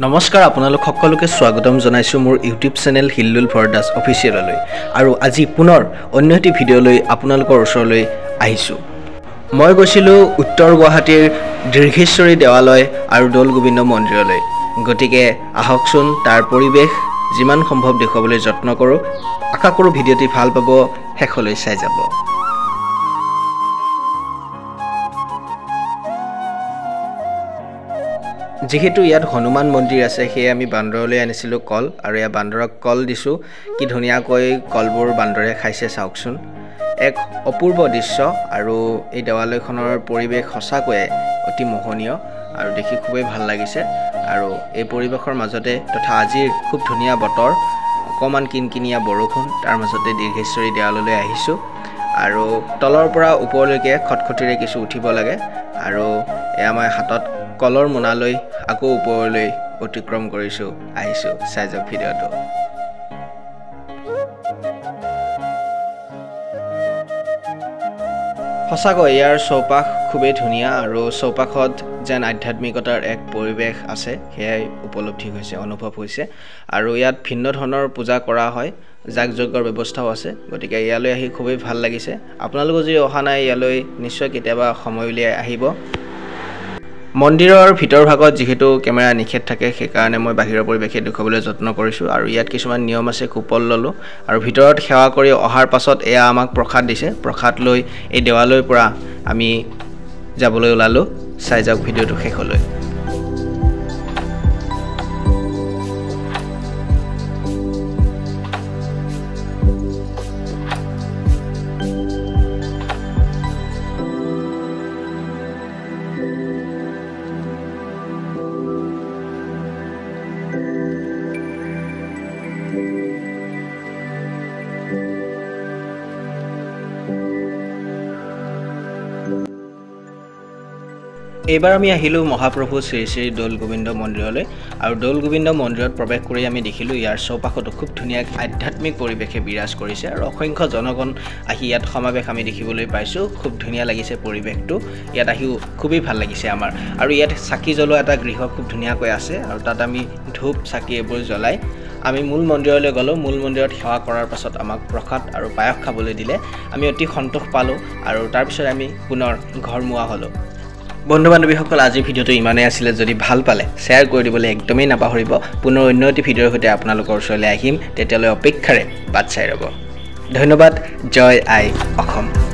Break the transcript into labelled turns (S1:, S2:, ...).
S1: নমস্কাৰ আপোনালোক সকলোকে স্বাগতম জনাইছো মোৰ ইউটিউব চেনেল হিল্লুল ভৰদাস অফিচিয়েললৈ আৰু আজি পুনৰ অন্য এটি ভিডিঅ'লৈ আপোনালোকৰ ওচৰলৈ আহিছো। মই গৈছিলো উত্তৰ গুৱাহাটীৰ দীৰ্ঘেশ্বৰী দেৱালয় আৰু দৌল গোবিন্দ মন্দিৰলৈ। গতিকে আহকচোন তাৰ পৰিৱেশ যিমান সম্ভৱ দেখুৱাবলৈ যত্ন কৰোঁ। আশা কৰোঁ ভিডিঅ'টি ভাল পাব, শেষলৈ চাই যাব। যেহেতু ইয়াত হনুমান মন্দিৰ আছে সেয়ে আমি বান্দৰলৈ আনিছিলোঁ কল আৰু এয়া বান্দৰক কল দিছোঁ। কি ধুনীয়াকৈ কলবোৰ বান্দৰে খাইছে চাওকচোন। এক অপূৰ্ব দৃশ্য আৰু এই দেৱালয়খনৰ পৰিৱেশ সঁচাকৈয়ে অতি মোহনীয় আৰু দেখি খুবেই ভাল লাগিছে। আৰু এই পৰিৱেশৰ মাজতে তথা আজিৰ খুব ধুনীয়া বতৰ, অকণমান কিনকিনীয়া বৰষুণ, তাৰ মাজতে দীৰ্ঘেশ্বৰী দেৱালয়লৈ আহিছোঁ আৰু তলৰ পৰা ওপৰলৈকে খটখটিৰে কিছু উঠিব লাগে আৰু এয়া মই হাতত কলৰ মোনালৈ আকৌ ওপৰলৈ অতিক্ৰম কৰিছোঁ, আহিছোঁ। চাই যাওক ভিডিঅ'টো। সঁচাকৈ ইয়াৰ চৌপাশ খুবেই ধুনীয়া আৰু চৌপাশত যেন আধ্যাত্মিকতাৰ এক পৰিৱেশ আছে সেয়াই উপলব্ধি হৈছে, অনুভৱ হৈছে। আৰু ইয়াত ভিন্ন ধৰণৰ পূজা কৰা হয়, যাগ যজ্ঞৰ ব্যৱস্থাও আছে। গতিকে ইয়ালৈ আহি খুবেই ভাল লাগিছে। আপোনালোকে যদি অহা নাই ইয়ালৈ নিশ্চয় কেতিয়াবা সময় উলিয়াই আহিব। মন্দিৰৰ ভিতৰ ভাগত যিহেতু কেমেৰা নিষেধ থাকে সেইকাৰণে মই বাহিৰৰ পৰিৱেশে দেখুৱাবলৈ যত্ন কৰিছোঁ আৰু ইয়াত কিছুমান নিয়ম আছে, কুপল ল'লোঁ আৰু ভিতৰত সেৱা কৰি অহাৰ পাছত এয়া আমাক প্ৰসাদ দিছে। প্ৰসাদ লৈ এই দেৱালয়ৰ পৰা আমি যাবলৈ ওলালোঁ। চাই যাওক ভিডিঅ'টো শেষলৈ। এইবাৰ আমি আহিলোঁ মহাপ্ৰভু শ্ৰী শ্ৰী দৌল গোবিন্দ মন্দিৰলৈ আৰু দৌল গোবিন্দ মন্দিৰত প্ৰৱেশ কৰি আমি দেখিলোঁ ইয়াৰ চৌপাশতো খুব ধুনীয়া আধ্যাত্মিক পৰিৱেশে বিৰাজ কৰিছে আৰু অসংখ্য জনগণ আহি ইয়াত সমাৱেশ আমি দেখিবলৈ পাইছোঁ। খুব ধুনীয়া লাগিছে পৰিৱেশটো, ইয়াত আহিও খুবেই ভাল লাগিছে আমাৰ। আৰু ইয়াত চাকি জ্বলোৱা এটা গৃহ খুব ধুনীয়াকৈ আছে আৰু তাত আমি ধূপ চাকি এইবোৰ জ্বলাই আমি মূল মন্দিৰলৈ গ'লোঁ। মূল মন্দিৰত সেৱা কৰাৰ পাছত আমাক প্ৰসাদ আৰু পায়স খাবলৈ দিলে। আমি অতি সন্তোষ পালোঁ আৰু তাৰপিছত আমি পুনৰ ঘৰমুৱা হ'লোঁ। বন্ধু বান্ধৱীসকল, আজিৰ ভিডিঅ'টো ইমানেই আছিলে। যদি ভাল পালে শ্বেয়াৰ কৰি দিবলৈ একদমেই নাপাহৰিব। পুনৰ অন্য এটি ভিডিঅ'ৰ সৈতে আপোনালোকৰ ওচৰলৈ আহিম, তেতিয়ালৈ অপেক্ষাৰে বাট চাই ৰ'ব। ধন্যবাদ। জয় আই অসম।